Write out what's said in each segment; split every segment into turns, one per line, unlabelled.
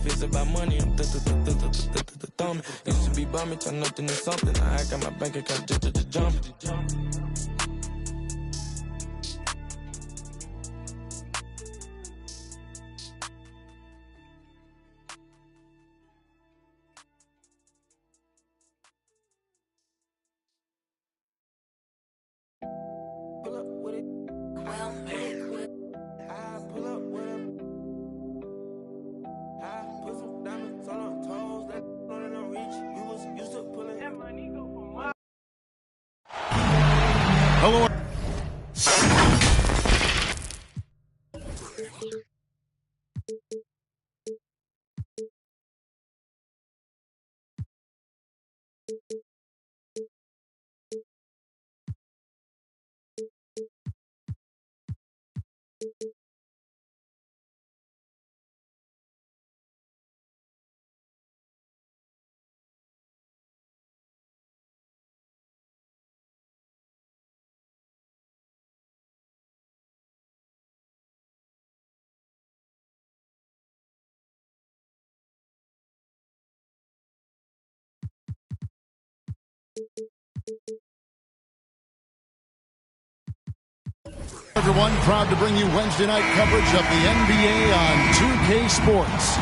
it's about money, I'm thumbing. Used to be bumming, turn nothing into something. I got my bank account just jumping.
Hello. Everyone, proud to bring you Wednesday night coverage of the NBA on 2K Sports.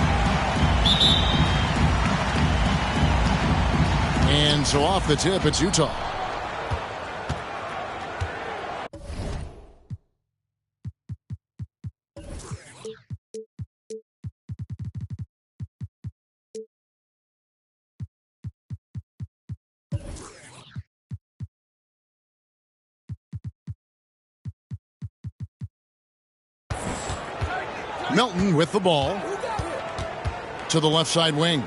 And so off the tip, it's Utah. Melton with the ball to the left side wing.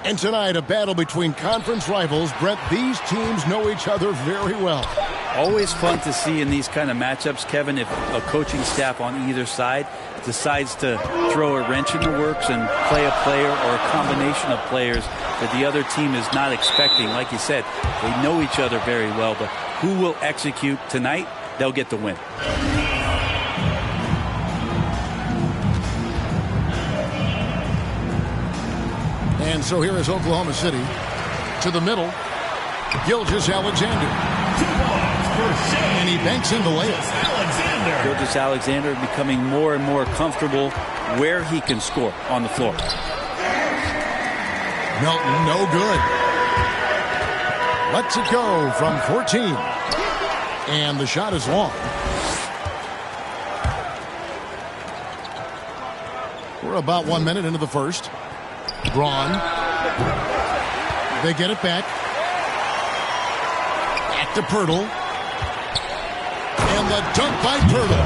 And tonight, a battle between conference rivals. Brett, these teams know each other very well.
Always fun to see in these kind of matchups, Kevin, if a coaching staff on either side decides to throw a wrench in the works and play a player or a combination of players that the other team is not expecting. Like you said, they know each other very well, but who will execute tonight, they'll get the win.
And so here is Oklahoma City to the middle. Gilgeous-Alexander. And he banks in the layup.
Gilgeous-Alexander becoming more and more comfortable where he can score on the floor.
Melton, no good. Lets it go from 14. And the shot is long. We're about 1 minute into the first. Braun. They get it back. Back to Pirtle. And the dunk by Pirtle.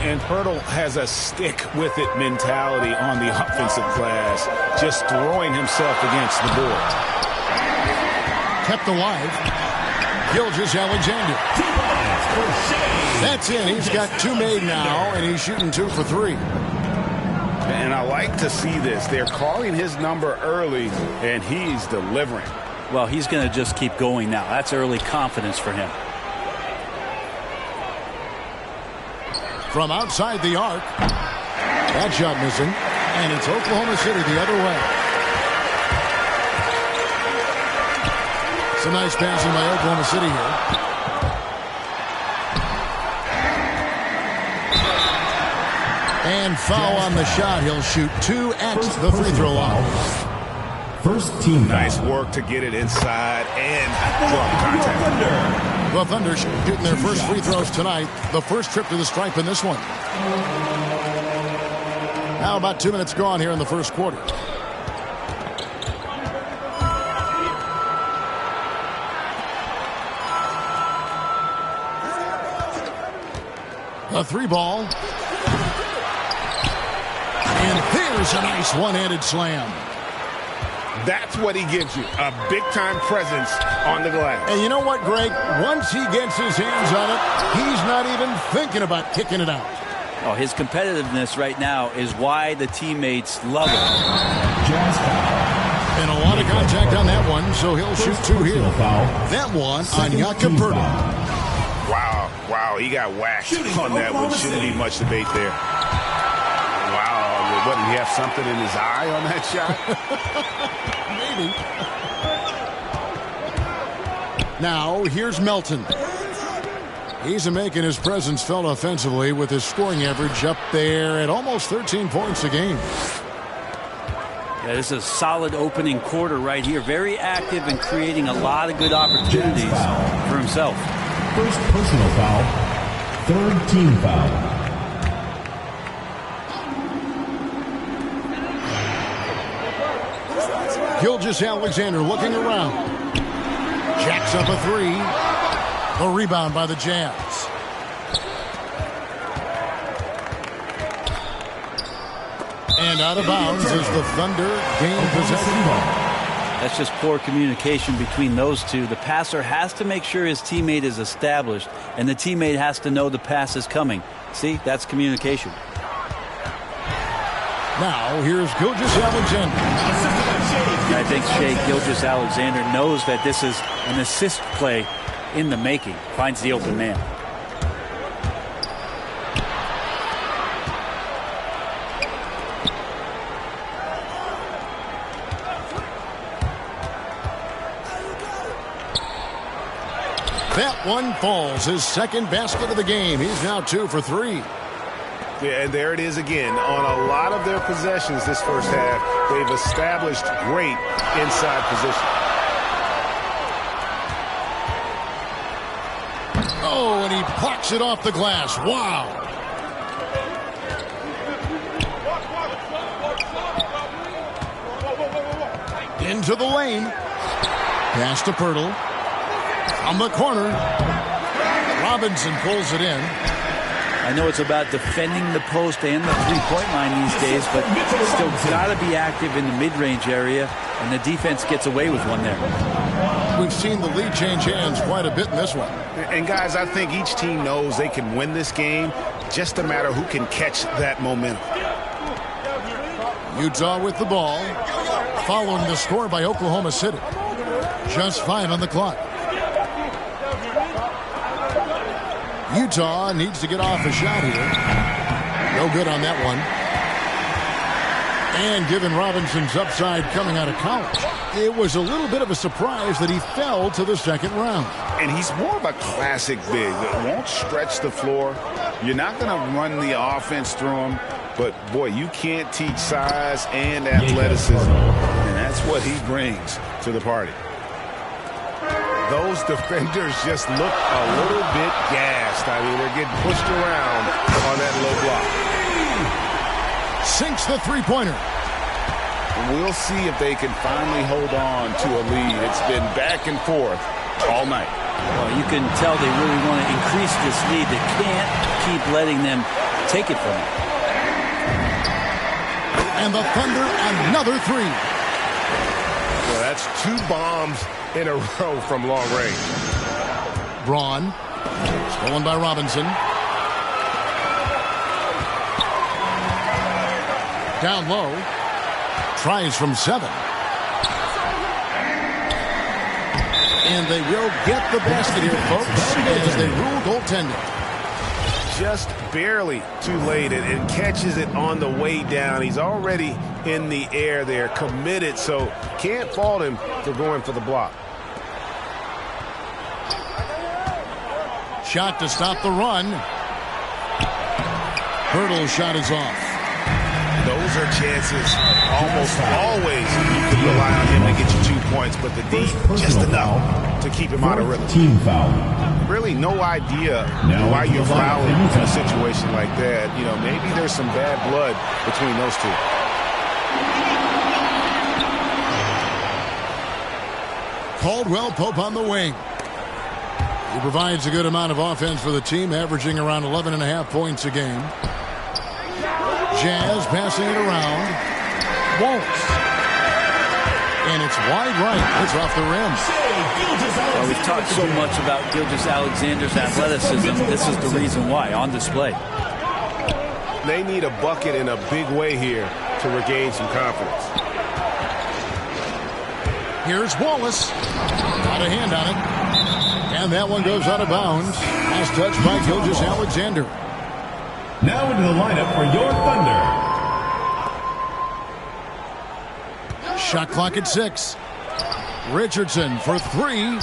And Pirtle has a stick-with-it mentality on the offensive glass, just throwing himself against the board.
Kept alive. Gilgeous-Alexander. That's in. He's got two made now, and he's shooting 2 for 3.
And I like to see this. They're calling his number early, and he's delivering.
Well, he's going to just keep going now. That's early confidence for him.
From outside the arc. That shot missing. And it's Oklahoma City the other way. Some nice passing by Oklahoma City here. And foul on the shot. He'll shoot 2 at the free throw line.
First team.
Nice work to get it inside and draw contact.
The Thunder shooting their first free throws tonight. The first trip to the stripe in this one. Now about 2 minutes gone here in the first quarter. A 3-ball. And there's a nice one-handed slam.
That's what he gives you, a big-time presence on the glass.
And you know what, Greg? Once he gets his hands on it, he's not even thinking about kicking it out.
Oh, his competitiveness right now is why the teammates love him.
And a lot of contact on that one, so he'll shoot 2 here. That one on Jakob Poeltl.
Wow, Wow, he got whacked on that one. Shouldn't be much debate there. Wow, what, did he have something in his eye on that
Maybe. Now, here's Melton. He's making his presence felt offensively with his scoring average up there at almost 13 points a game.
Yeah, this is a solid opening quarter right here. Very active and creating a lot of good opportunities for himself.
First personal foul. Third team foul.
Gilgeous-Alexander looking around. Jacks up a three. The rebound by the Jazz. And out of bounds as the Thunder gain possession.
That's just poor communication between those two. The passer has to make sure his teammate is established, and the teammate has to know the pass is coming. See, that's communication.
Now, here's Gilgeous-Alexander.
I think Shai Gilgeous-Alexander knows that this is an assist play in the making. Finds the open man.
That one falls. His second basket of the game. He's now 2 for 3.
Yeah, and there it is again. On a lot of their possessions this first half, they've established great inside position.
Oh, and he plucks it off the glass. Wow. Into the lane. Pass to Pirtle. From the corner. Robinson pulls it in.
I know it's about defending the post and the three-point line these days, but still got to be active in the mid-range area, and the defense gets away with one there.
We've seen the lead change hands quite a bit in this one.
And, guys, I think each team knows they can win this game. Just a matter who can catch that momentum.
Utah with the ball, following the score by Oklahoma City. Just 5 on the clock. Utah needs to get off a shot here. No good on that one. And given Robinson's upside coming out of college, it was a little bit of a surprise that he fell to the second round.
And he's more of a classic big that won't stretch the floor. You're not going to run the offense through him, but boy, you can't teach size and athleticism, and that's what he brings to the party. Those defenders just look a little bit gassed. I mean, they're getting pushed around on that low block.
Sinks the three-pointer.
We'll see if they can finally hold on to a lead. It's been back and forth all night.
Well, you can tell they really want to increase this lead. They can't keep letting them take it from them.
And the Thunder, another three.
Well, that's 2 bombs in a row from long range.
Braun, stolen by Robinson. Down low, tries from 7. And they will get the basket here, folks, as they rule goaltending.
Just barely too late and catches it on the way down. He's already in the air there, committed, so can't fault him for going for the block.
Shot to stop the run. Pirtle's shot is off.
Those are chances almost always you can rely on him to get you 2 points, but the D just enough to keep him out of rhythm.
Team foul.
Really no idea why you're fouling in a situation like that. You know, maybe there's some bad blood between those two.
Caldwell Pope on the wing. He provides a good amount of offense for the team, averaging around 11.5 points a game. Jazz passing it around. Won't. And it's wide right. It's off the rim.
Well, we've talked so much about Gilgeous-Alexander's athleticism. This is the reason why, on display.
They need a bucket in a big way here to regain some confidence.
Here's Wallace. Got a hand on it. And that one goes out of bounds. Last touch by Gilgeous-Alexander.
Now into the lineup for your Thunder.
Shot clock at 6. Richardson for 3.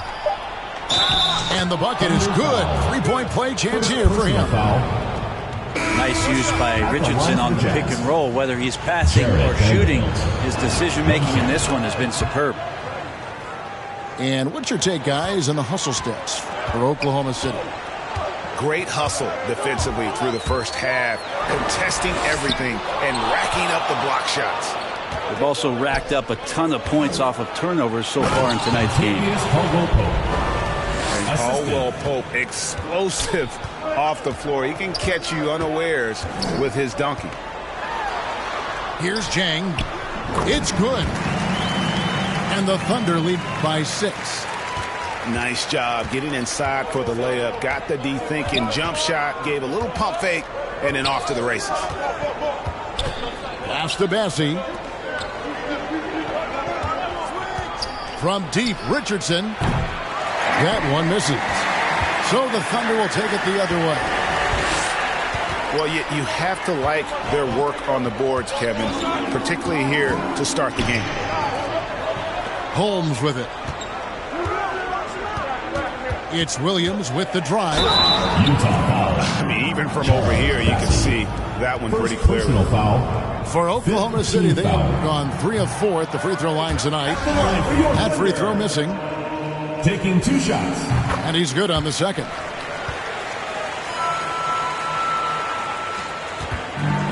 And the bucket is good. 3-point play chance here for him.
Nice use by Richardson on the pick and roll. Whether he's passing or shooting, his decision-making in this one has been superb.
And what's your take, guys, on the hustle stats for Oklahoma City?
Great hustle defensively through the first half, contesting everything and racking up the block shots.
They've also racked up a ton of points off of turnovers so far in tonight's game.
And Caldwell Pope, explosive off the floor. He can catch you unawares with his donkey.
Here's Jang. It's good. And the Thunder lead by 6.
Nice job getting inside for the layup. Got the D thinking. Jump shot. Gave a little pump fake. And then off to the races.
Pass to Bessie. From deep, Richardson. That one misses. So the Thunder will take it the other way.
Well, you have to like their work on the boards, Kevin, particularly here to start the game.
Holmes with it. It's Williams with the drive.
Utah foul.
I mean, even from over here, you can see that one pretty clearly.
Personal foul.
For Oklahoma City, they have gone 3 of 4 at the free throw line tonight. That free throw missing.
Taking 2 shots.
And he's good on the second.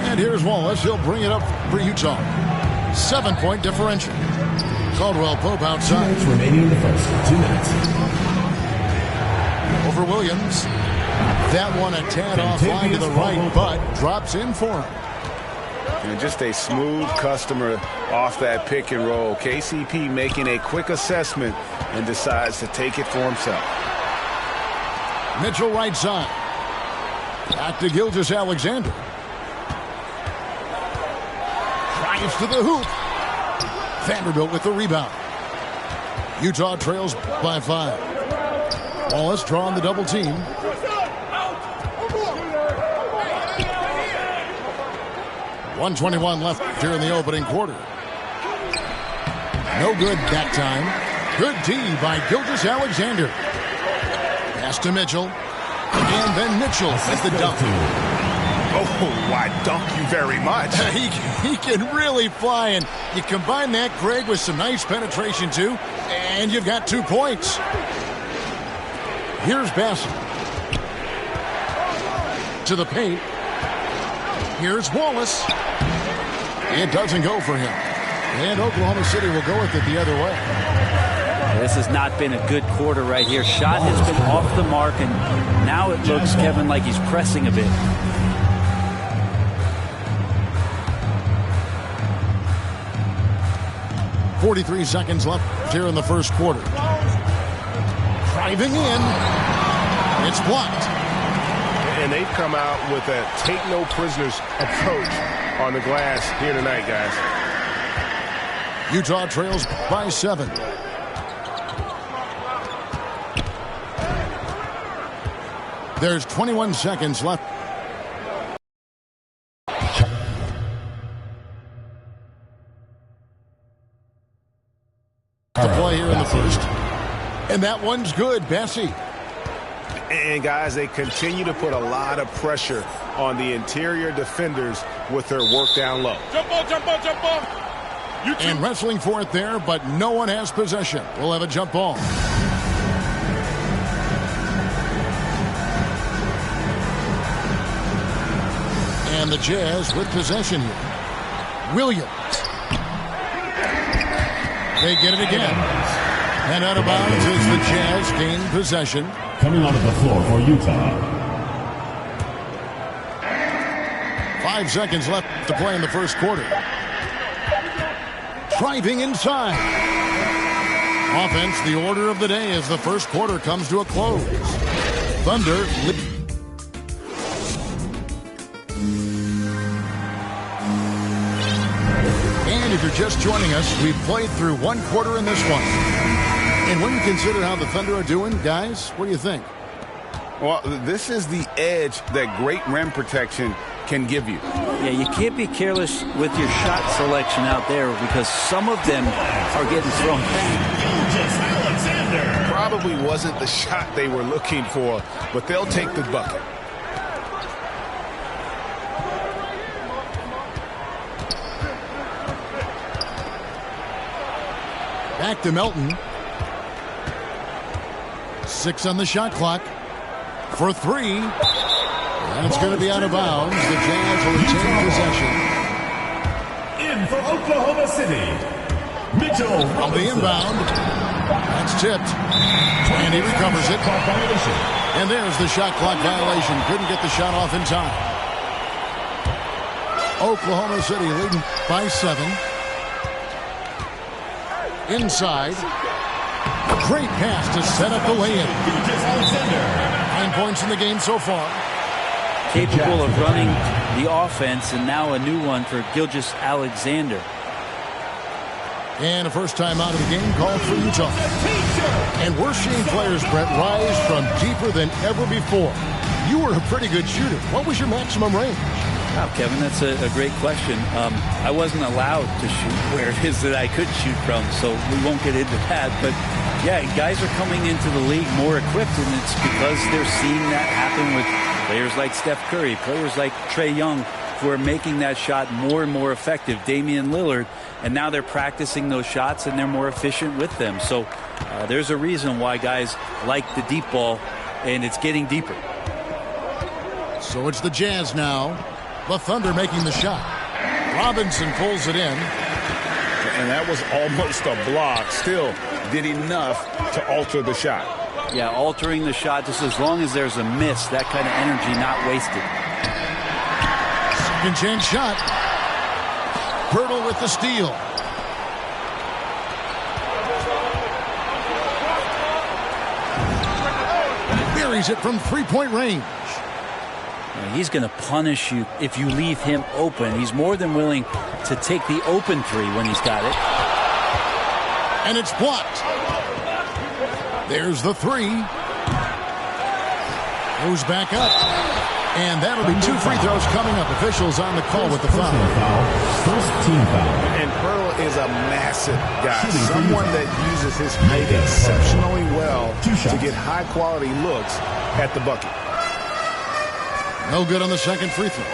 And here's Wallace. He'll bring it up for Utah. 7-point differential. Caldwell Pope outside.
2 minutes remaining in the first. 2 minutes.
Over Williams. That one a tad offline to the right, but drops in for him.
And just a smooth customer off that pick and roll. KCP making a quick assessment and decides to take it for himself.
Mitchell right side. Back to Gilgeous-Alexander. Drives to the hoop. Vanderbilt with the rebound. Utah trails by 5. Wallace drawing the double team. .121 left here in the opening quarter. No good that time. Good D by Gilgeous-Alexander. Pass to Mitchell. And then Mitchell at the dunk.
Oh, why dunk you very much.
He can really fly, and you combine that, Greg, with some nice penetration too, and you've got 2 points. Here's Bassett. To the paint. Here's Wallace. It doesn't go for him. And Oklahoma City will go with it the other way.
This has not been a good quarter right here. Shot has been off the mark, and now it looks, Kevin, like he's pressing a bit.
.43 seconds left here in the first quarter. Driving in. It's blocked.
And they've come out with a take-no-prisoners approach on the glass here tonight, guys.
Utah trails by 7. There's 21 seconds left. To play here in the first. And that one's good, Bessie.
And, guys, they continue to put a lot of pressure on the interior defenders with their work down low.
Jump ball, jump ball, jump ball.
And wrestling for it there, but no one has possession. We'll have a jump ball. And the Jazz with possession here. Williams. They get it again. And out of bounds as the Jazz gain possession.
Coming onto the floor for Utah.
5 seconds left to play in the first quarter. Driving inside. Offense, the order of the day as the first quarter comes to a close. Thunder. And if you're just joining us, we've played through 1 quarter in this one. And when you consider how the Thunder are doing, guys, what do you think?
Well, this is the edge that great rim protection can give you.
Yeah, you can't be careless with your shot selection out there because some of them are getting thrown back.
Probably wasn't the shot they were looking for, but they'll take the bucket.
Back to Melton. 6 on the shot clock. For 3. And it's going to be out of bounds. The Jazz will retain possession.
In for Oklahoma City, Mitchell
On the inbound. That's tipped. And he recovers it. And there's the shot clock violation. Couldn't get the shot off in time. Oklahoma City leading by 7. Inside. Great pass to set up the lay-in. 9 points in the game so far.
Capable of running the offense, and now a new one for Gilgeous-Alexander.
And a first time out of the game called for Utah. And we're seeing players, Brett, rise from deeper than ever before. You were a pretty good shooter. What was your maximum range?
Wow, Kevin, that's a great question. I wasn't allowed to shoot where it is that I could shoot from, so we won't get into that. But, yeah, guys are coming into the league more equipped, and it's because they're seeing that happen with players like Steph Curry, players like Trae Young, who are making that shot more and more effective, Damian Lillard, and now they're practicing those shots, and they're more efficient with them. So there's a reason why guys like the deep ball, and it's getting deeper.
So it's the Jazz now. The Thunder making the shot. Robinson pulls it in.
And that was almost a block. Still did enough to alter the shot.
Yeah, altering the shot just as long as there's a miss, that kind of energy not wasted.
Second chance shot. Pirtle with the steal. Buries it from three-point range.
He's going to punish you if you leave him open. He's more than willing to take the open three when he's got it.
And it's blocked. There's the 3. Goes back up. And that'll be 2 free throws coming up. Officials on the call with the foul.
First team foul.
And Pearl is a massive guy. Someone that uses his height exceptionally well to get high-quality looks at the bucket.
No good on the second free throw.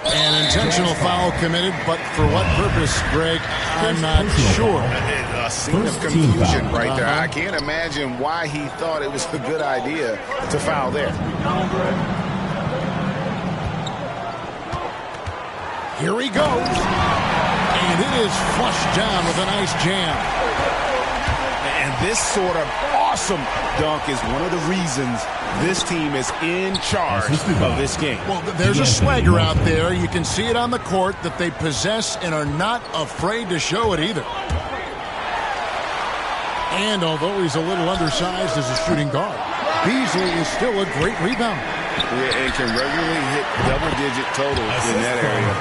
An intentional foul committed, but for what purpose, Greg? I'm not sure.
A scene of confusion right there. I can't imagine why he thought it was a good idea to foul there.
Here he goes. And it is flushed down with a nice jam.
And this sort of awesome dunk is one of the reasons this team is in charge of this game.
Well, there's a swagger out there. You can see it on the court that they possess and are not afraid to show it either. And although he's a little undersized as a shooting guard, Beasley is still a great rebounder.
Yeah, and can regularly hit double-digit totals in that area.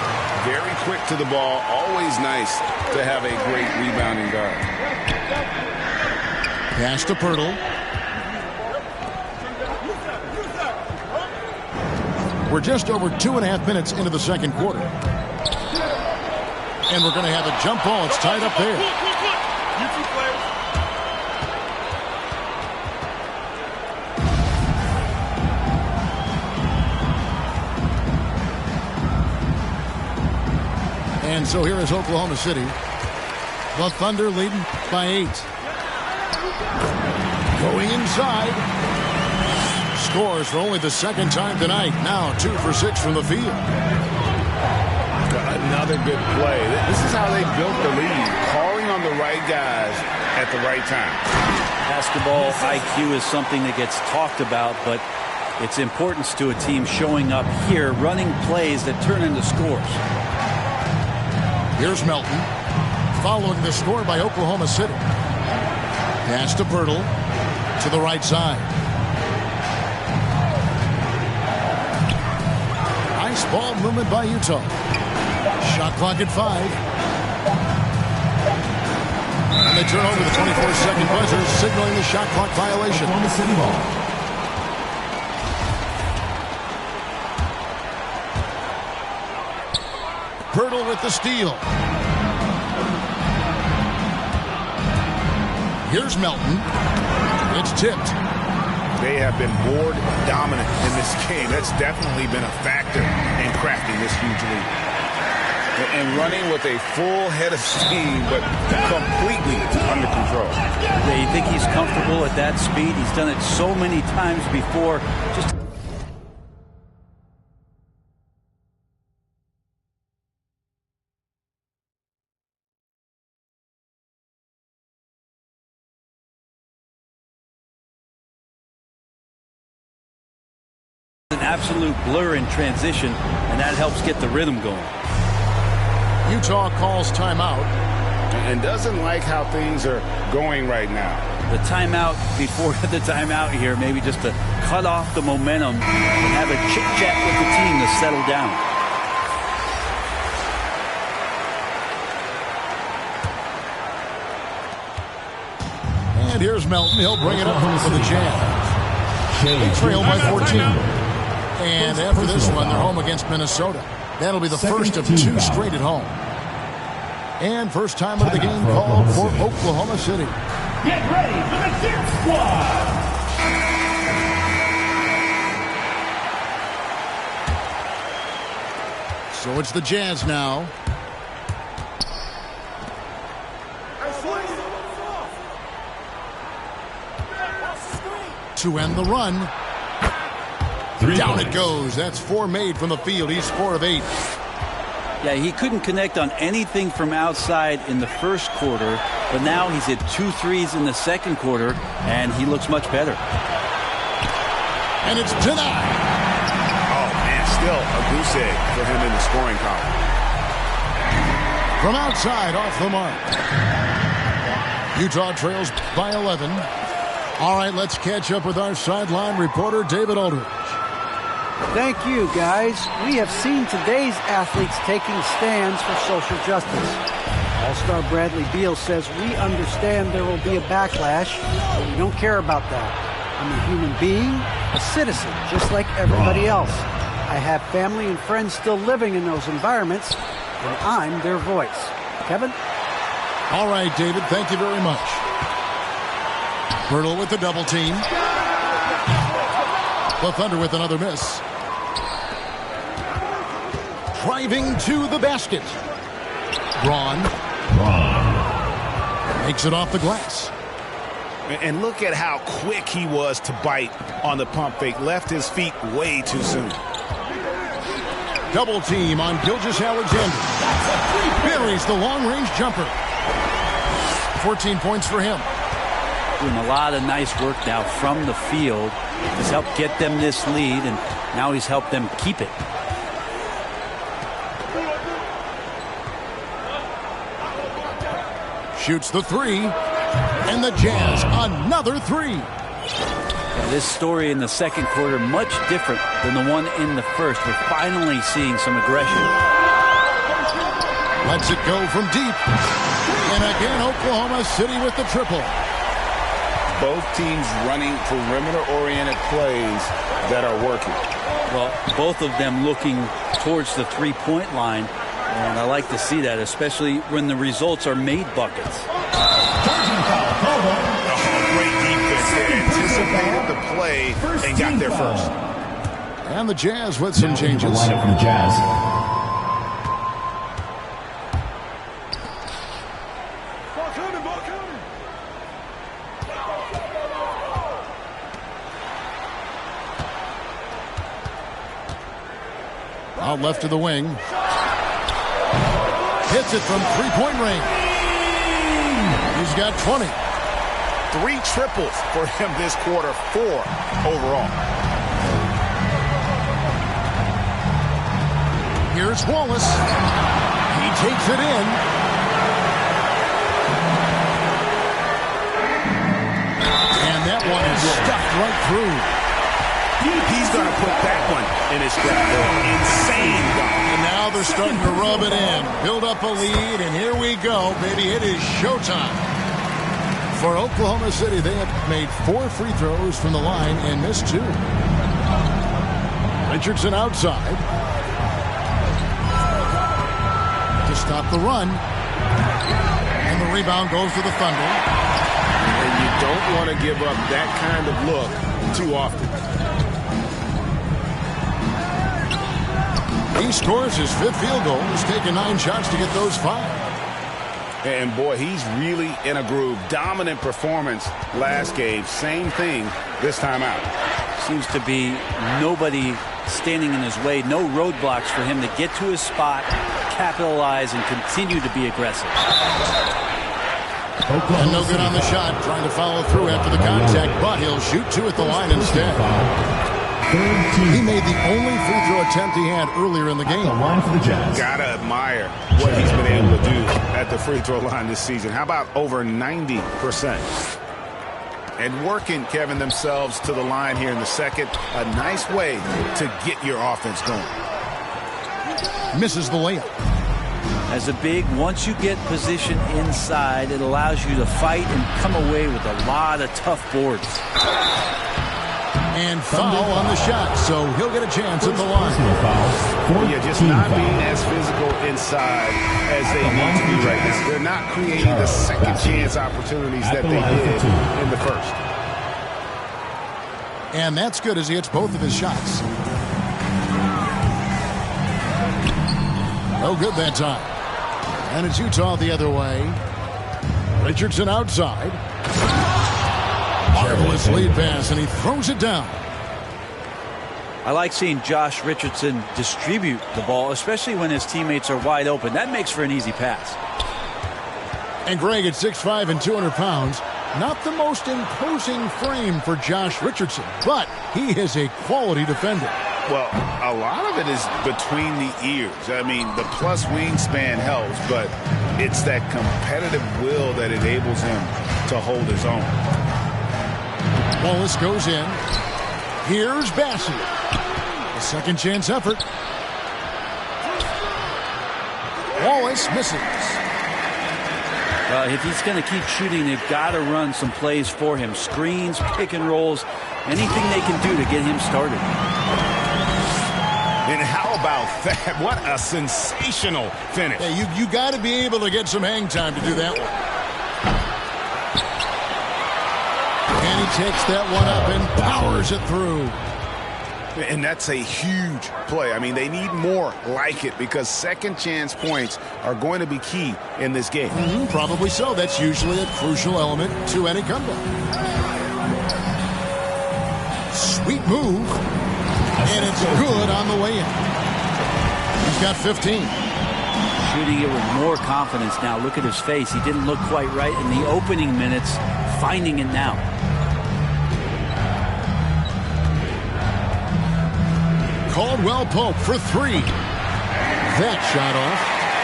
Very quick to the ball. Always nice to have a great rebounding guard.
Pass to Pirtle. We're just over 2.5 minutes into the second quarter. And we're going to have a jump ball. It's tied up there. And so here is Oklahoma City. The Thunder leading by 8. Going inside. Scores for only the second time tonight. Now 2 for 6 from the field.
Another good play. This is how they built the lead. Calling on the right guys at the right time.
Basketball IQ is something that gets talked about, but its importance to a team showing up here, running plays that turn into scores.
Here's Melton. Following the score by Oklahoma City. Pass to Pirtle. To the right side. Nice ball movement by Utah. Shot clock at 5. And they turn over the 24-second buzzer, signaling the shot clock violation.
Oklahoma City ball.
Hurdle with the steal. Here's Melton. It's tipped.
They have been board dominant in this game. That's definitely been a factor in crafting this huge lead. And running with a full head of steam, but completely under control.
Yeah, you think he's comfortable at that speed? He's done it so many times before. Just an absolute blur in transition, and that helps get the rhythm going.
Utah calls timeout.
And doesn't like how things are going right now.
The timeout before the timeout here, maybe just to cut off the momentum and have a chit-chat with the team to settle down.
And here's Melton. He'll bring it up for the Jazz. They trail by 14. And after this one, they're home against Minnesota. That'll be the first of two straight at home. And first time of the game called for Oklahoma City.
Get ready for the Dip Squad.
So it's the Jazz now. To end the run. Down it goes. That's 4 made from the field. He's 4 of 8.
Yeah, he couldn't connect on anything from outside in the first quarter, but now he's hit 2 threes in the second quarter, and he looks much better.
And it's denied.
Oh, man, still a goose egg for him in the scoring column.
From outside, off the mark. Utah trails by 11. All right, let's catch up with our sideline reporter, David Aldridge.
Thank you, guys. We have seen today's athletes taking stands for social justice. All-star Bradley Beal says, we understand there will be a backlash, but we don't care about that. I'm a human being, a citizen, just like everybody else. I have family and friends still living in those environments, and I'm their voice. Kevin?
All right, David, thank you very much. Hurdle with the double team. The Thunder with another miss. Driving to the basket. Braun. Makes it off the glass.
And look at how quick he was to bite on the pump fake. Left his feet way too soon.
Double team on Gilgeous-Alexander. Buries the long-range jumper. 14 points for him.
Doing a lot of nice work now from the field. He's helped get them this lead, and now he's helped them keep it.
Shoots the three, and the Jazz another three.
Now, this story in the second quarter much different than the one in the first. We're finally seeing some aggression.
Lets it go from deep. And again, Oklahoma City with the triple.
Both teams running perimeter-oriented plays that are working.
Well, both of them looking towards the three-point line, and I like to see that, especially when the results are made buckets.
Great defense. They anticipated the play and got there first.
And the Jazz with some changes.
Lineup for the Jazz.
Out left to the wing. Hits it from three-point range. He's got 20.
3 triples for him this quarter, 4 overall.
Here's Wallace. He takes it in. And that one is stuffed right through.
He's going to put that one in his grab. Insane dunk.
And now they're starting to rub it in. Build up a lead, and here we go, baby. It is showtime. For Oklahoma City, they have made 4 free throws from the line and missed 2. Richardson outside to stop the run. And the rebound goes to the Thunder.
And you don't want to give up that kind of look too often.
He scores his 5th field goal. He's taken 9 shots to get those 5.
And boy, he's really in a groove. Dominant performance last game. Same thing this time out.
Seems to be nobody standing in his way. No roadblocks for him to get to his spot, capitalize, and continue to be aggressive.
And no good on the shot. Trying to follow through after the contact, but he'll shoot 2 at the line instead. He made the only free throw attempt he had earlier in the game.
Gotta admire what he's been able to do at the free throw line this season. How about over 90%? And working, Kevin, themselves to the line here in the second. A nice way to get your offense going.
Misses the layup.
As a big, once you get position inside, it allows you to fight and come away with a lot of tough boards.
And foul on the shot, so he'll get a chance at the line.
Yeah, just not being as physical inside as they need to be right now. They're not creating the second chance opportunities that they did in the first.
And that's good as he hits both of his shots. No good that time. And it's Utah the other way. Richardson outside. Marvelous lead pass, and he throws it down.
I like seeing Josh Richardson distribute the ball, especially when his teammates are wide open. That makes for an easy pass.
And Greg at 6'5" and 200 pounds. Not the most imposing frame for Josh Richardson, but he is a quality defender.
Well, a lot of it is between the ears. I mean, the plus wingspan helps, but it's that competitive will that enables him to hold his own.
Wallace goes in. Here's Bassett. A second chance effort. Wallace misses.
If he's going to keep shooting, they've got to run some plays for him. Screens, pick and rolls, anything they can do to get him started.
And how about that? What a sensational finish.
Hey, you got to be able to get some hang time to do that one. And he takes that one up and powers it through.
And that's a huge play. I mean, they need more like it because second chance points are going to be key in this game.
Probably so. That's usually a crucial element to any comeback. Sweet move. And it's good on the way in. He's got 15.
Shooting it with more confidence now. Look at his face. He didn't look quite right in the opening minutes. Finding it now.
Caldwell Pope for 3. That shot off.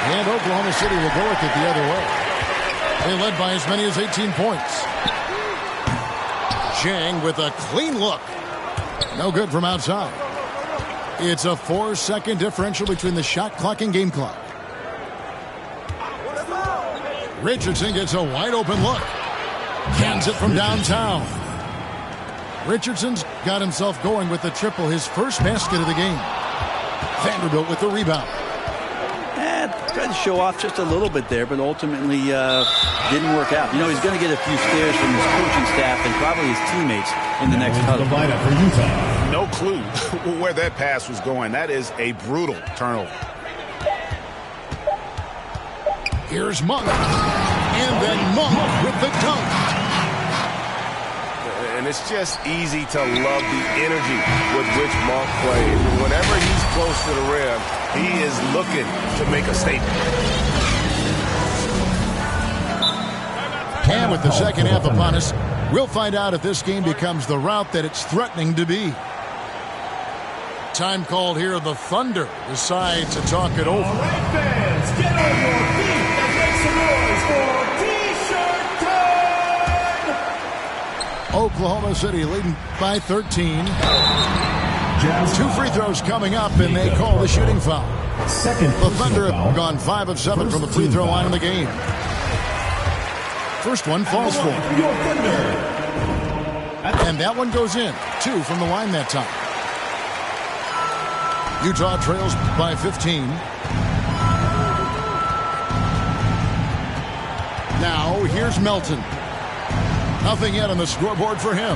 And Oklahoma City will go with it the other way. They led by as many as 18 points. Zhang with a clean look. No good from outside. It's a 4-second differential between the shot clock and game clock. Richardson gets a wide open look. Cans it from downtown. Richardson's got himself going with the triple, his first basket of the game. Vanderbilt with the rebound.
Tried to show off just a little bit there, but ultimately didn't work out. You know, he's going to get a few stares from his coaching staff and probably his teammates in the next huddle.
No clue where that pass was going. That is a brutal turnover.
Here's Monk. And then Monk with the dunk.
And it's just easy to love the energy with which Monk plays. Whenever he's close to the rim, he is looking to make a statement.
And with the second half upon us, we'll find out if this game becomes the route that it's threatening to be. Time called here. The Thunder decide to talk it over.
All right, fans, get on your feet and make some noise for T-shirt time!
Oklahoma City leading by 13. 2 free throws coming up, and they call the shooting foul.
Second
The Thunder have gone 5 of 7 from the free throw line in the game. First one falls for him. And that one goes in. 2 from the line that time. Utah trails by 15. Now, here's Melton. Nothing yet on the scoreboard for him.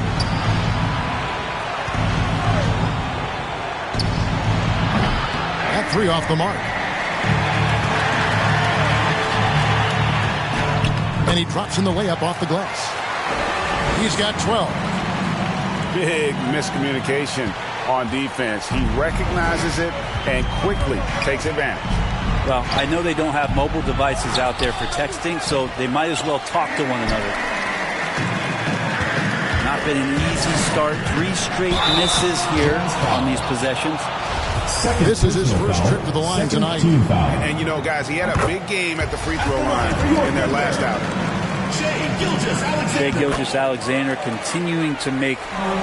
That 3 off the mark. And he drops in the layup off the glass. He's got 12.
Big miscommunication on defense. He recognizes it and quickly takes advantage.
Well, I know they don't have mobile devices out there for texting, so they might as well talk to one another. Not been an easy start. 3 straight misses here on these possessions.
This is his first trip to the line tonight.
And you know, guys, he had a big game at the free throw line in their last outing.
Shai Gilgeous-Alexander continuing to make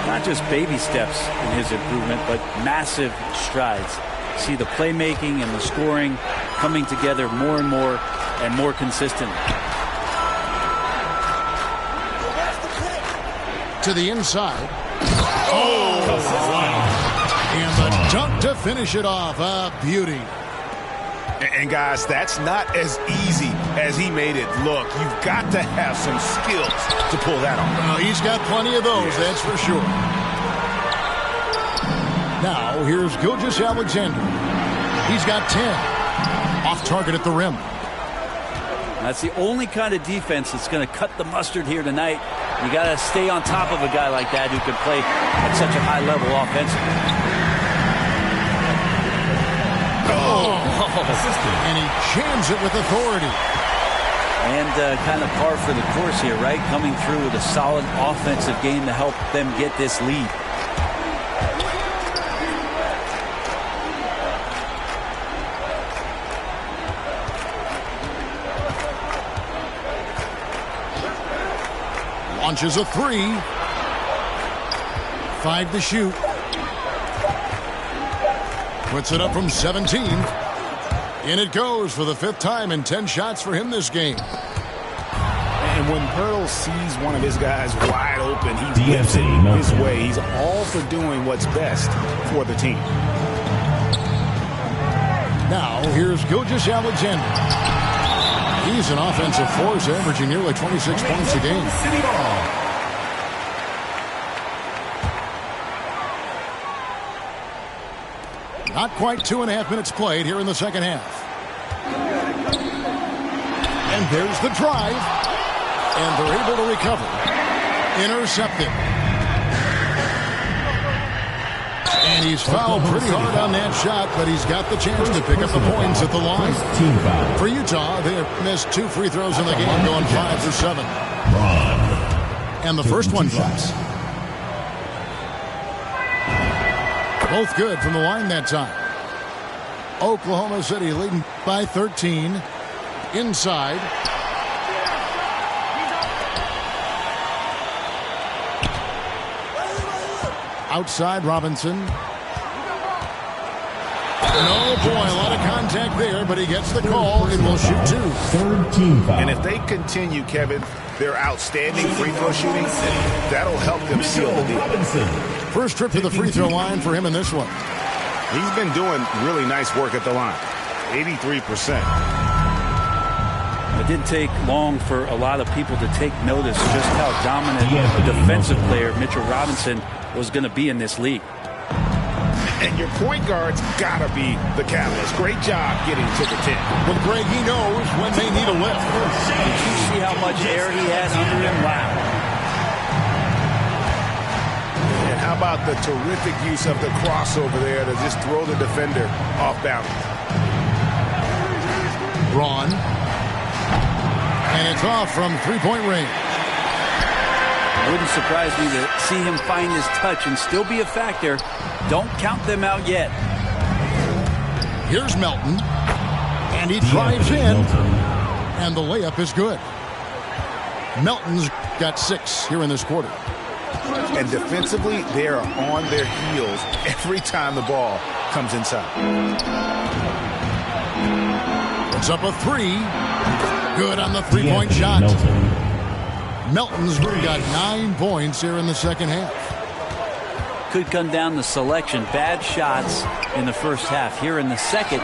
not just baby steps in his improvement, but massive strides. See the playmaking and the scoring coming together more and more consistently.
To the inside. And the dunk to finish it off. A beauty.
And guys, that's not as easy as he made it look. You've got to have some skills to pull that off.
He's got plenty of those, that's for sure. Now, here's Gilgeous-Alexander. He's got 10. Off target at the rim.
That's the only kind of defense that's going to cut the mustard here tonight. You got to stay on top of a guy like that who can play at such a high level offensively.
And he jams it with authority.
And kind of par for the course here, right? Coming through with a solid offensive game to help them get this lead.
Launches a 3. 5 to shoot. Puts it up from 17. In it goes for the 5th time and 10 shots for him this game.
And when Hurdle sees one of his guys wide open, he whips it his way. He's all for doing what's best for the team.
Now, here's Gilgeous-Alexander. He's an offensive force, averaging nearly 26 points a game. Not quite 2.5 minutes played here in the second half. And there's the drive. And they're able to recover. Intercepted. And he's fouled pretty hard on that shot, but he's got the chance to pick up the points at the line. For Utah, they have missed 2 free throws in the game, going 5 for 7. And the first one drops. Both good from the line that time. Oklahoma City leading by 13. Inside. Outside Robinson. Oh boy, a lot of contact there, but he gets the call and will shoot 2.
Third team foul.
And if they continue, Kevin, their outstanding free throw shooting, that'll help them seal the deal.
First trip to the free throw line for him in this one.
He's been doing really nice work at the line. 83%.
It didn't take long for a lot of people to take notice just how dominant a defensive player Mitchell Robinson was going to be in this league.
And your point guard's got to be the catalyst. Great job getting to the 10.
Well, Greg, he knows when they need a lift.
Did you see how much air he had under him? Wow.
And how about the terrific use of the crossover there to just throw the defender off balance?
Braun. And it's off from three-point range.
It wouldn't surprise me to see him find his touch and still be a factor. Don't count them out yet.
Here's Melton. And he drives in. And the layup is good. Melton's got 6 here in this quarter.
And defensively, they are on their heels every time the ball comes inside.
Puts up a 3. Good on the three-point shot. Melton's got 9 points here in the second half.
Could come down to selection. Bad shots in the first half. Here in the second,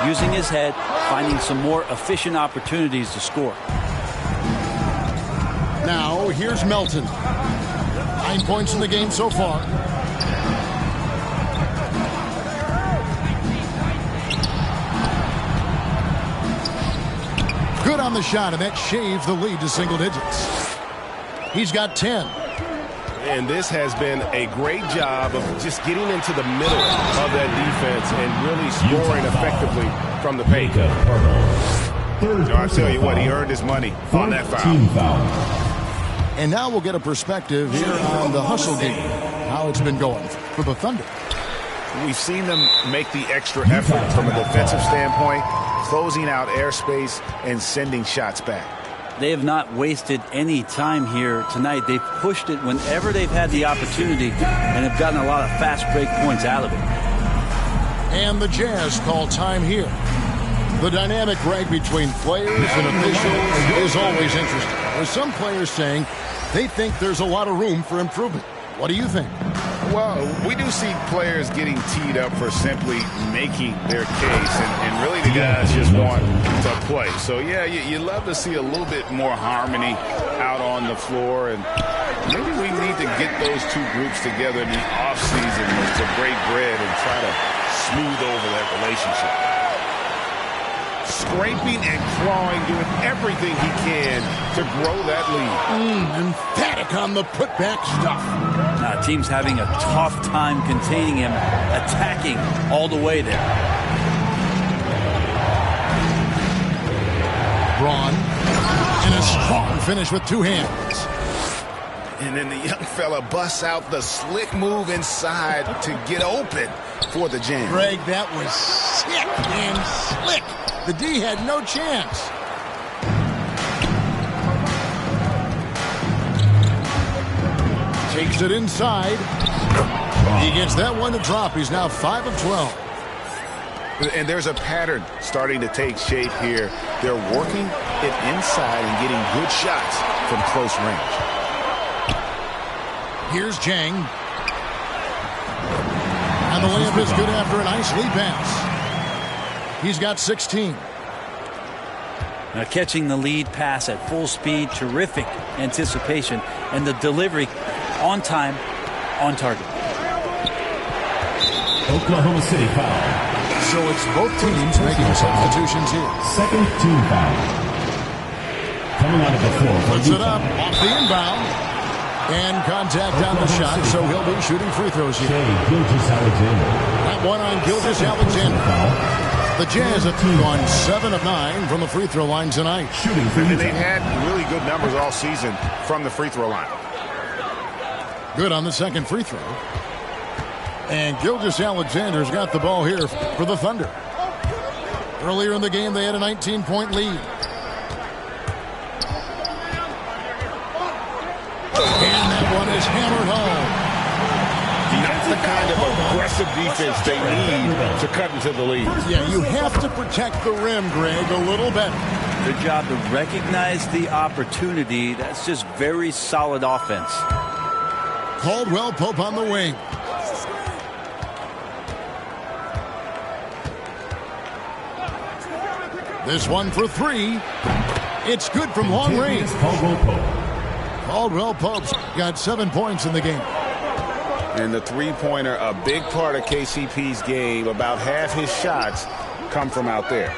using his head, finding some more efficient opportunities to score.
Now, here's Melton. 9 points in the game so far. Good on the shot, and that shaves the lead to single digits. He's got 10.
And this has been a great job of just getting into the middle of that defense and really scoring effectively from the paint. I tell you what, he earned his money on that foul.
And now we'll get a perspective here on the hustle game, how it's been going for the Thunder.
We've seen them make the extra effort from a defensive standpoint, closing out airspace and sending shots back.
They have not wasted any time here tonight. They've pushed it whenever they've had the opportunity and have gotten a lot of fast break points out of it.
And the Jazz call time here. The dynamic rag between players and officials is always interesting. There's some players saying they think there's a lot of room for improvement. What do you think?
Well, we do see players getting teed up for simply making their case, and really the guys just want to play. So, yeah, you love to see a little bit more harmony out on the floor, and maybe we need to get those two groups together in the offseason to break bread and try to smooth over that relationship. Scraping and clawing, doing everything he can to grow that lead.
Emphatic on the putback stuff.
Team's having a tough time containing him, attacking all the way there.
Braun, and a strong finish with two hands.
And then the young fella busts out the slick move inside to get open for the jam.
Greg, that was sick and slick. The D had no chance. Takes it inside. He gets that one to drop. He's now 5 of 12.
And there's a pattern starting to take shape here. They're working it inside and getting good shots from close range.
Here's Jang. And the layup is good after a nice lead pass. He's got 16.
Now catching the lead pass at full speed, terrific anticipation, and the delivery on time, on target.
Oklahoma City foul.
So it's both teams making substitutions here.
Second team foul. Coming out of the floor.
Puts it up off the inbound. And contact on the shot, so he'll be shooting free throws here.
Gilgeous-Alexander.
That one on Gilgeous-Alexander. The Jazz have gone 7 of 9 from the free throw line tonight.
And they've had really good numbers all season from the free throw line.
Good on the second free throw. And Gilgeous-Alexander's got the ball here for the Thunder. Earlier in the game, they had a 19-point lead. And that one is hammered home.
Not the kind of aggressive defense they need to cut into the lead.
Yeah, you have to protect the rim, Greg, a little better.
Good job to recognize the opportunity. That's just very solid offense.
Caldwell Pope on the wing. This one for three. It's good from long range. Caldwell Pope's got 7 points in the game.
And the three-pointer, a big part of KCP's game. About half his shots come from out there.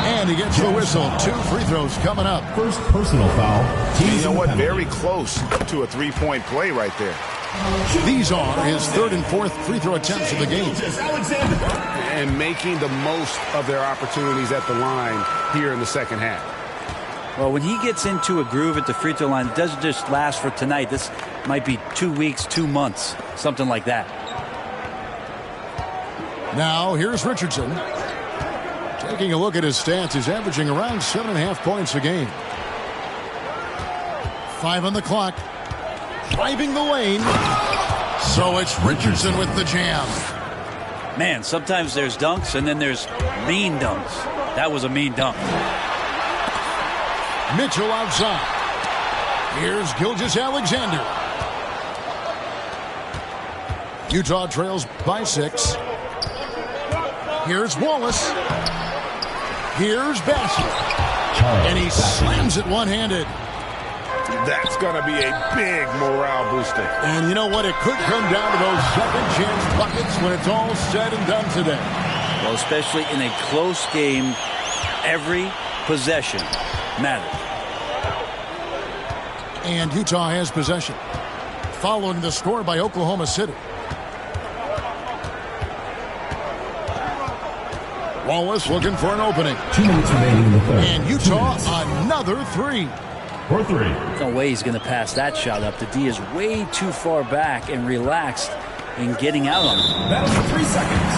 And he gets the whistle. 2 free throws coming up.
First personal foul.
You know what? Very close to a three-point play right there.
These are his 3rd and 4th free throw attempts of the game.
And making the most of their opportunities at the line here in the second half.
Well, when he gets into a groove at the free throw line, it doesn't just last for tonight. This might be 2 weeks, 2 months, something like that.
Now, here's Richardson. Taking a look at his stats, he's averaging around 7.5 points a game. 5 on the clock. Driving the lane. So it's Richardson with the jam.
Man, sometimes there's dunks and then there's mean dunks. That was a mean dunk.
Mitchell outside. Here's Gilgeous-Alexander. Utah trails by 6. Here's Wallace. Here's Bassett. And he slams it one-handed.
That's going to be a big morale booster.
And you know what? It could come down to those second-chance buckets when it's all said and done today.
Well, especially in a close game, every possession matters.
And Utah has possession. Following the score by Oklahoma City. Wallace looking for an opening.
2 minutes remaining in the third.
And Utah another 3.
For 3.
No way he's going to pass that shot up. The D is way too far back and relaxed in getting out on him.
That was for 3 seconds.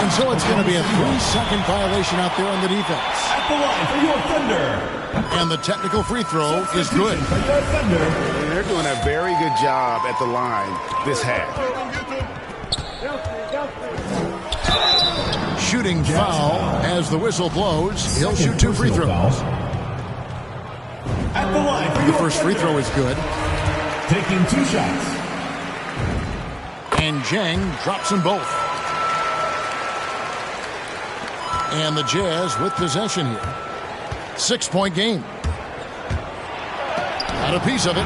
And so it's going to be a 3-second violation out there on the defense.
At the line for your Thunder.
And the technical free throw is good.
For your Thunder.
They're doing a very good job at the line this half.
Shooting foul as the whistle blows. He'll shoot 2 free throws.
At the line for
The first free throw is good.
taking 2 shots.
And Jang drops them both. And the Jazz with possession here. 6-point game. Got a piece of it.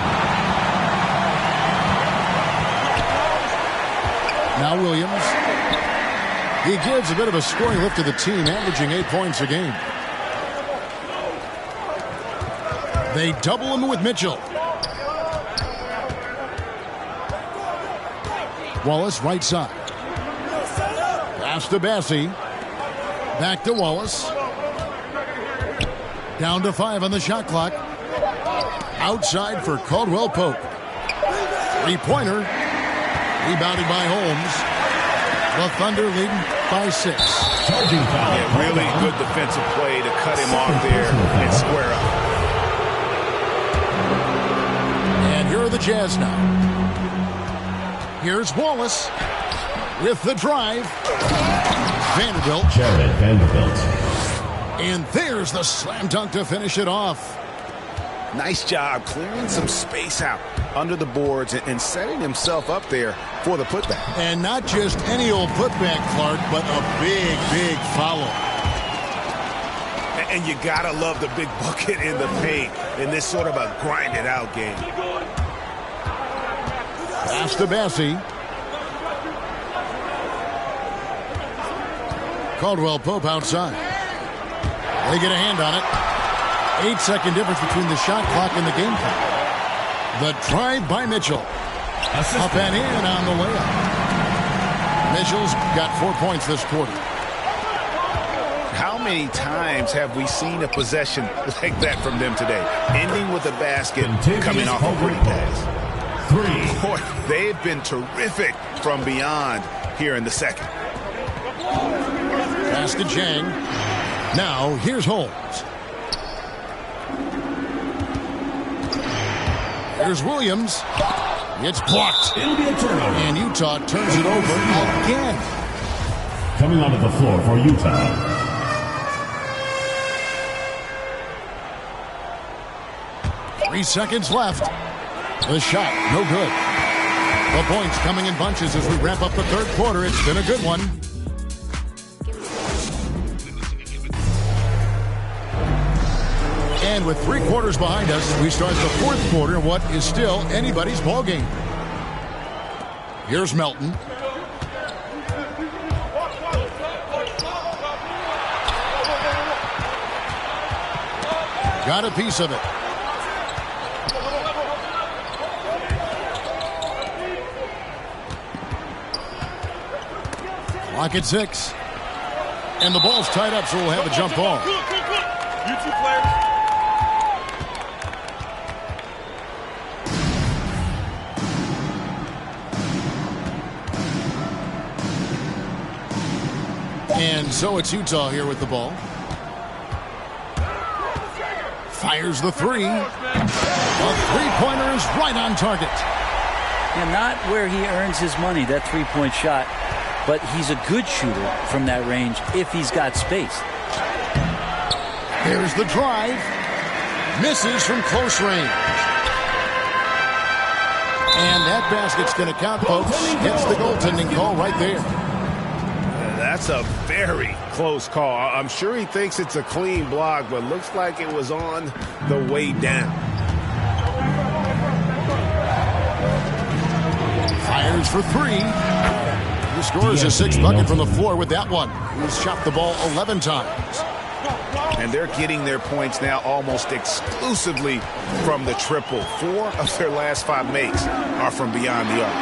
Now Williams. He gives a bit of a scoring lift to the team, averaging 8 points a game. They double him with Mitchell. Wallace right side. Pass to Bassey. Back to Wallace. Down to 5 on the shot clock. Outside for Caldwell Pope. 3-pointer. Rebounded by Holmes. The Thunder leading by 6.
Charging foul.
Yeah, really good defensive play to cut him off there and square up.
And here are the Jazz now. Here's Wallace with the drive. Vanderbilt.
Jared Vanderbilt.
And there's the slam dunk to finish it off.
Nice job clearing some space out under the boards and setting himself up there for the putback.
And not just any old putback, Clark, but a big, big follow.
And you gotta love the big bucket in the paint in this sort of a grinded-out game.
Pass to Bassey. Caldwell Pope outside. They get a hand on it. 8-second difference between the shot clock and the game clock. The drive by Mitchell. Up and in on the layup. Mitchell's got 4 points this quarter.
How many times have we seen a possession like that from them today? Ending with a basket, coming off a pretty pass.
3.
Boy, they've been terrific from beyond here in the second.
Pass to Jang. Now, here's Holmes. Here's Williams. It's blocked.
It'll be a turnover.
And Utah turns it over again.
Coming onto the floor for Utah.
Three seconds left. The shot, no good. The points coming in bunches as we wrap up the third quarter. It's been a good one. And with 3 quarters behind us, we start the fourth quarter, what is still anybody's ball game. Here's Melton. Got a piece of it. Clock at 6. And the ball's tied up, so we'll have a jump ball.
You two players.
And so it's Utah here with the ball. Fires the 3. A three-pointer is right on target.
And not where he earns his money, that three-point shot. But he's a good shooter from that range if he's got space.
Here's the drive. Misses from close range. And that basket's going to count, folks. Gets the goaltending call right there.
That's a very close call. I'm sure he thinks it's a clean block, but looks like it was on the way down.
Fires for three. He scores his sixth bucket from the floor with that one. He's shot the ball 11 times.
And they're getting their points now almost exclusively from the triple. 4 of their last 5 makes are from beyond the arc.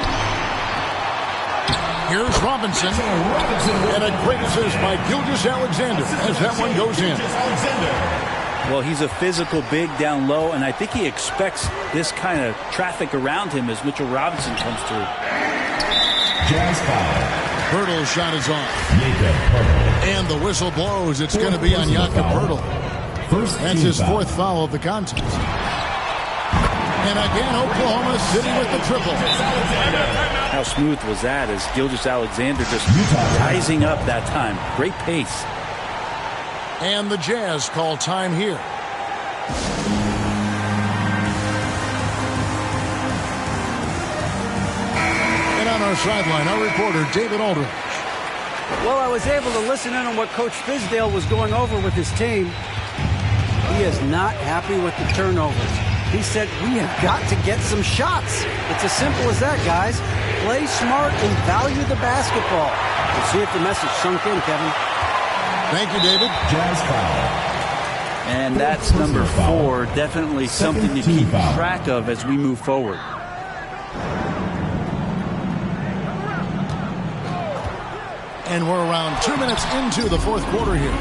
Here's Robinson. And a great assist by Gilgeous-Alexander as that one goes in.
Well, he's a physical big down low, and I think he expects this kind of traffic around him as Mitchell Robinson comes through.
Jazz foul.
Pirtle's shot is off. And the whistle blows. It's going to be on Jakob Pirtle. That's his 4th foul of the contest. And again, Oklahoma City with the triple.
How smooth was that as Gilgeous-Alexander just rising up that time. Great pace.
And the Jazz call time here. And on our sideline, our reporter, David Aldridge.
Well, I was able to listen in on what Coach Fizdale was going over with his team. He is not happy with the turnovers. He said, we have got to get some shots. It's as simple as that, guys. Play smart and value the basketball. We'll see if the message sunk in, Kevin.
Thank you, David.
Jazz foul.
And that's number 4. Definitely something to keep track of as we move forward.
And we're around 2 minutes into the 4th quarter here.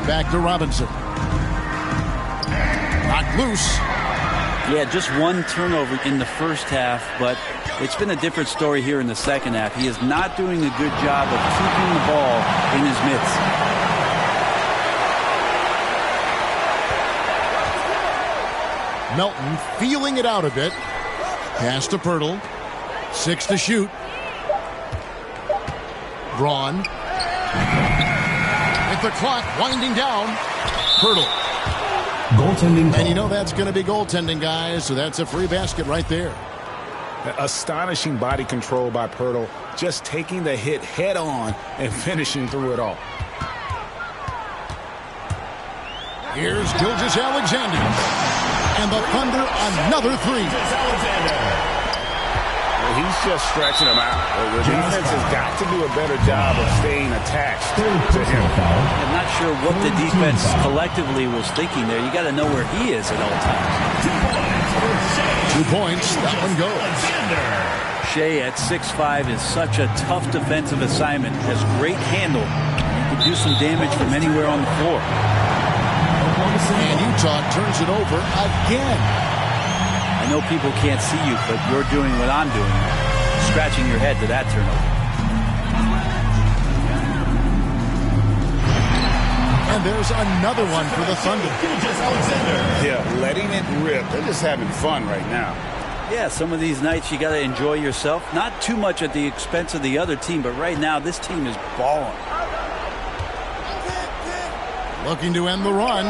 Back to Robinson. Knocked loose.
Yeah, just 1 turnover in the first half, but it's been a different story here in the second half. He is not doing a good job of keeping the ball in his mitts.
Melton feeling it out a bit. Pass to Pirtle. 6 to shoot. Braun. With the clock winding down. Pirtle.
Goaltending.
And you know that's going to be goaltending, guys, so that's a free basket right there.
Astonishing body control by Pirtle. Just taking the hit head on and finishing through it all.
Here's Gilgeous-Alexander. And the Thunder another 3.
He's just stretching them out. The defense has got to do a better job of staying attached to him.
I'm not sure what the defense collectively was thinking there. You got to know where he is at all times.
2 points. That one goes.
Shea at 6'5" is such a tough defensive assignment. Has great handle. He can do some damage from anywhere on the floor.
And Utah turns it over again.
I know people can't see you, but you're doing what I'm doing. Scratching your head to that turnover.
And there's another one for the Thunder.
Yeah, letting it rip. They're just having fun right now.
Yeah, some of these nights you got to enjoy yourself. Not too much at the expense of the other team, but right now this team is balling.
Looking to end the run.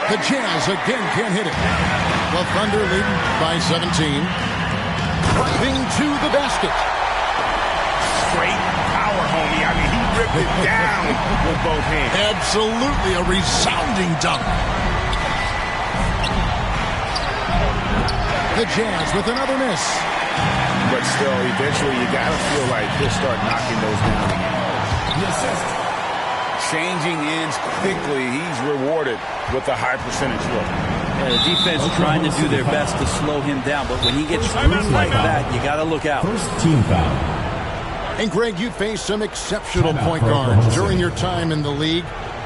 The Jazz again can't hit it. The Thunder leading by 17. Driving to the basket.
Straight power, homie. I mean, he ripped it down with both hands.
Absolutely a resounding dunk. The Jazz with another miss.
But still, eventually you got to feel like he'll start knocking those down again.
The assist.
Changing ends quickly. He's rewarded with a high percentage look.
Yeah, the defense trying to do their best to slow him down, but when he gets room like that, you got to look out.
First team foul.
And Greg, you faced some exceptional point guards during your time in the league,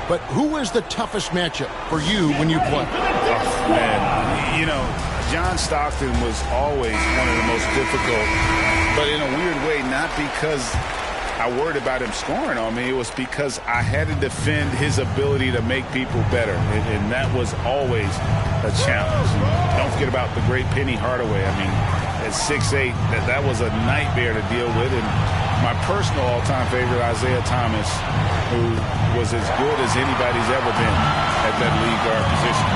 but who was the toughest matchup for you when you played?
Oh, man, you know, John Stockton was always one of the most difficult, but in a weird way, not because I worried about him scoring on me. It was because I had to defend his ability to make people better, and that was always a challenge. Don't forget about the great Penny Hardaway. I mean, at 6'8", that was a nightmare to deal with, and my personal all-time favorite, Isaiah Thomas, who was as good as anybody's ever been at that lead guard position.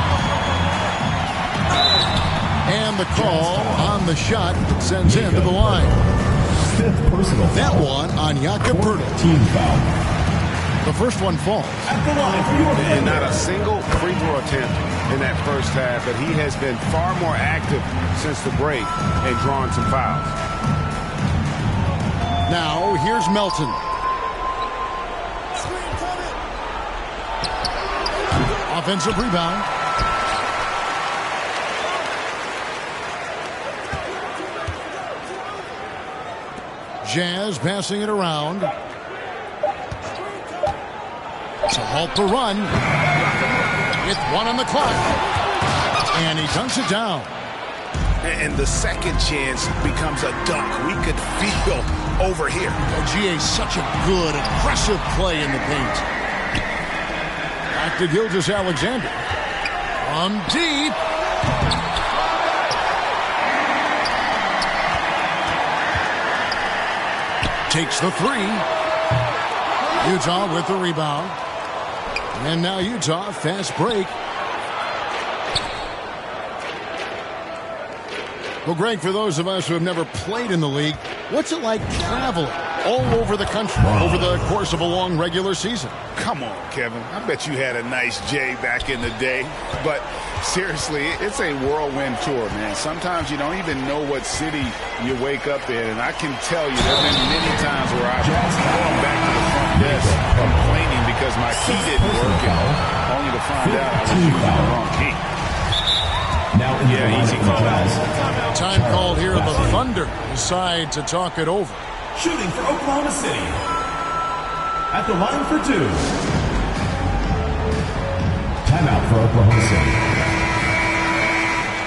And the call on the shot sends him to the line.
Fifth personal
That
foul.
one on Jakob Poeltl.
Team foul.
The first one falls.
At the line for your
And not a single free throw attempt in that first half, but he has been far more active since the break and drawing some fouls.
Now, here's Melton. Offensive rebound. Jazz passing it around. To halt the run. With 1 on the clock. And he dunks it down.
And the second chance becomes a dunk. We could feel over here.
GA, such a good, aggressive play in the paint. Back to Gilgeous-Alexander. From deep. Takes the three. Utah with the rebound. And now Utah, fast break. Well, Greg, for those of us who have never played in the league, what's it like traveling all over the country over the course of a long regular season?
Come on, Kevin. I bet you had a nice J back in the day. But seriously, it's a whirlwind tour, man. Sometimes you don't even know what city you wake up in. And I can tell you there have been many times where I've gone back to the front desk complaining because my key didn't work, and only to find out I was using the wrong key.
Now in the line
easy
for the
call.
Jazz.
Time called here. The Thunder decide to talk it over.
Shooting for Oklahoma City. At the line for 2. Timeout for Oklahoma City.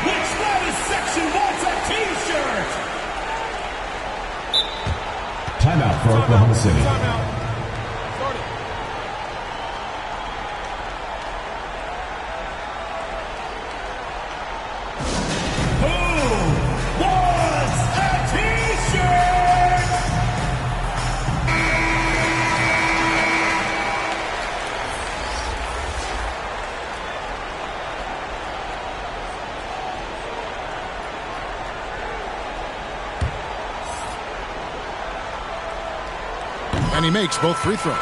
Which status section wants a T-shirt? Timeout for Oklahoma City.
And he makes both free throws.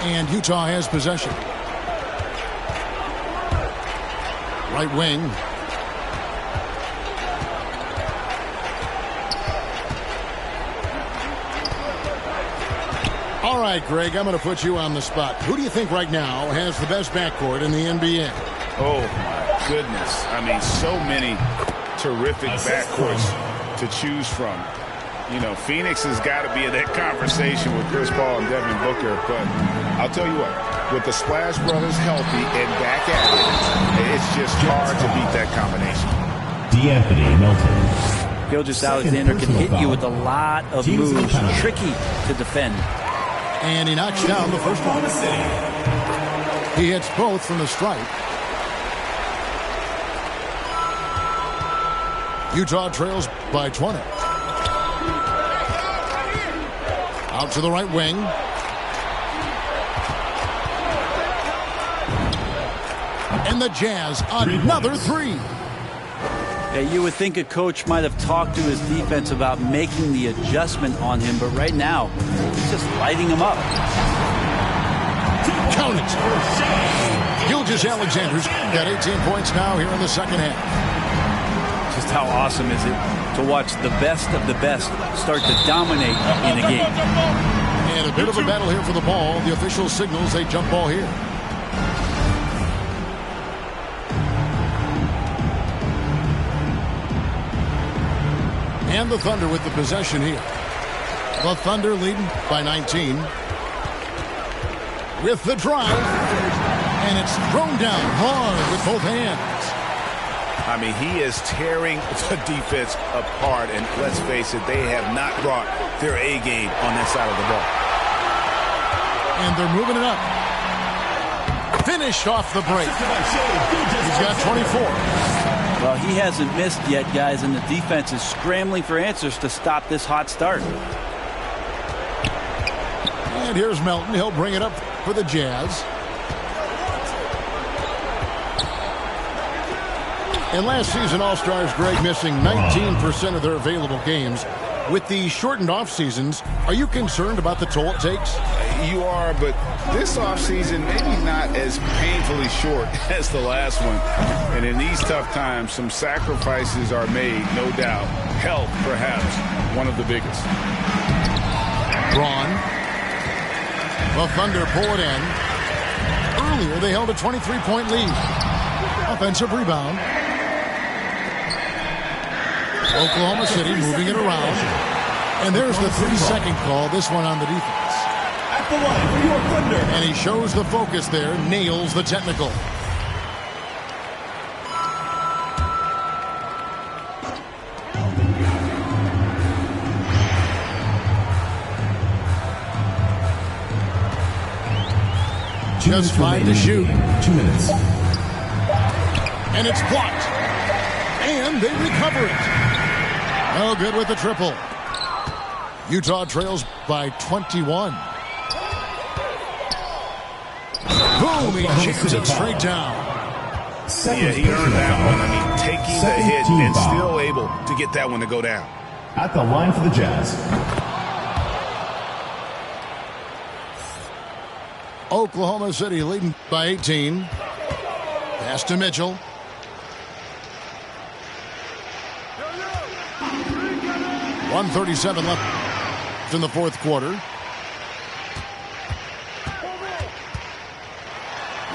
And Utah has possession. Right wing. All right, Greg, I'm going to put you on the spot. Who do you think right now has the best backcourt in the NBA?
Oh, my goodness. I mean, so many terrific backcourts to choose from. You know, Phoenix has got to be in that conversation with Chris Paul and Devin Booker. But I'll tell you what, with the Splash Brothers healthy and back at it, it's just hard to beat that combination.
D'Anthony Melton.
Gilgeous-Alexander can hit you with a lot of moves. Tricky to defend.
And he knocks down the first one. He hits both from the stripe. Utah trails by 20. Out to the right wing. And the Jazz, another three.
Yeah, you would think a coach might have talked to his defense about making the adjustment on him, but right now, he's just lighting him up.
Count it. Gilgeous-Alexander's got 18 points now here in the second half.
Just how awesome is it to watch the best of the best start to dominate in a game.
And a bit of a battle here for the ball. The official signals a jump ball here. And the Thunder with the possession here. The Thunder leading by 19. With the drive. And it's thrown down hard with both hands.
I mean, he is tearing the defense apart, and let's face it, they have not brought their A game on that side of the ball.
And they're moving it up. Finished off the break. He's got 24.
Well, he hasn't missed yet, guys, and the defense is scrambling for answers to stop this hot start.
And here's Melton. He'll bring it up for the Jazz. And last season, All-Stars, Greg, missing 19% of their available games. With the shortened off seasons, are you concerned about the toll it takes?
You are, but this offseason maybe not as painfully short as the last one. And in these tough times, some sacrifices are made, no doubt. Health, perhaps, one of the biggest.
Braun. The Thunder pull it in. Earlier, they held a 23-point lead. Offensive rebound. Oklahoma City moving it around. And there's the 3-second call, this one on the defense.
At the line for your Thunder.
And he shows the focus there, nails the technical. Just 5 to shoot.
2 minutes.
And it's blocked. And they recover it. Oh, good with the triple. Utah trails by 21. Boom, he jams it straight down.
Yeah, he earned that one. I mean, taking the hit and still able to get that one to go down.
At the line for the Jazz.
Oklahoma City leading by 18. Pass to Mitchell. .137 left in the fourth quarter.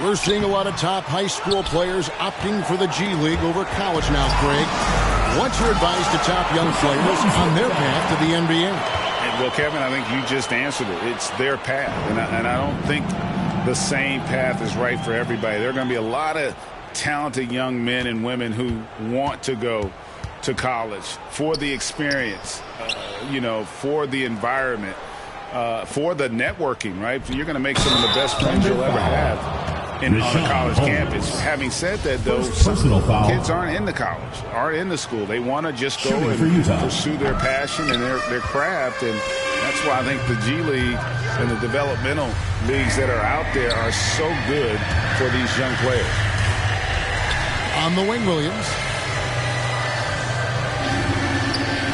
We're seeing a lot of top high school players opting for the G League over college now, Craig. What's your advice to top young players on their path to the NBA?
Well, Kevin, I think you just answered it. It's their path. And I don't think the same path is right for everybody. There are going to be a lot of talented young men and women who want to go to college for the experience, for the environment, for the networking, right? You're going to make some of the best friends you'll ever have on a college campus. Having said that, though, some kids aren't in the college, aren't in the school. They want to just go and pursue their passion and their craft, and that's why I think the G League and the developmental leagues that are out there are so good for these young players.
On the wing, Williams.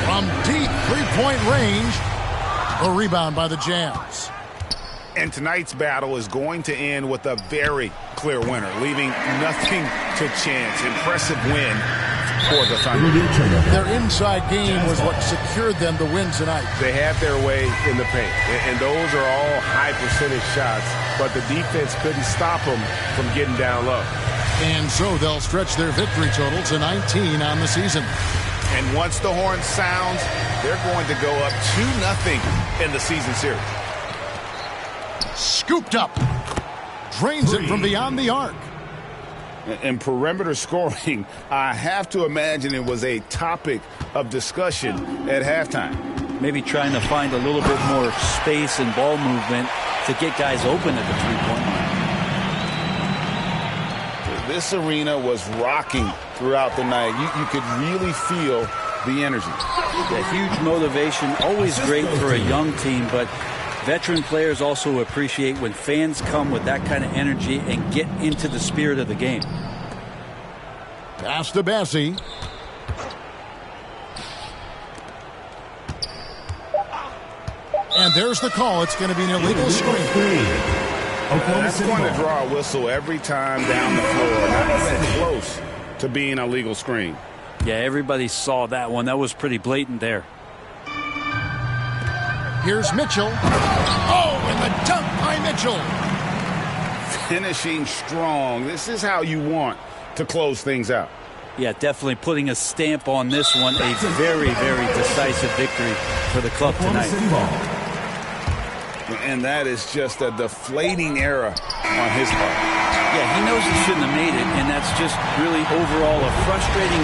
From deep three-point range, a rebound by the Jazz.
And tonight's battle is going to end with a very clear winner, leaving nothing to chance. Impressive win for the Thunder.
Their inside game was what secured them to win tonight.
They had their way in the paint, and those are all high-percentage shots, but the defense couldn't stop them from getting down low.
And so they'll stretch their victory total to 19 on the season.
And once the horn sounds, they're going to go up 2-0 in the season series.
Scooped up. Drains it from beyond the arc.
And perimeter scoring, I have to imagine it was a topic of discussion at halftime.
Maybe trying to find a little bit more space and ball movement to get guys open at the three-point line.
This arena was rocking throughout the night. You could really feel the energy.
Yeah, huge motivation, always great for a young team, but veteran players also appreciate when fans come with that kind of energy and get into the spirit of the game.
Pass to Bessie. And there's the call. It's going to be an illegal screen.
That's going to draw a whistle every time down the floor. Not even close to being a legal screen.
Yeah, everybody saw that one. That was pretty blatant there.
Here's Mitchell. Oh, and the dunk by Mitchell.
Finishing strong. This is how you want to close things out.
Yeah, definitely putting a stamp on this one. A very, very decisive victory for the club tonight.
And that is just a deflating error on his part.
Yeah, he knows he shouldn't have made it, and that's just really overall a frustrating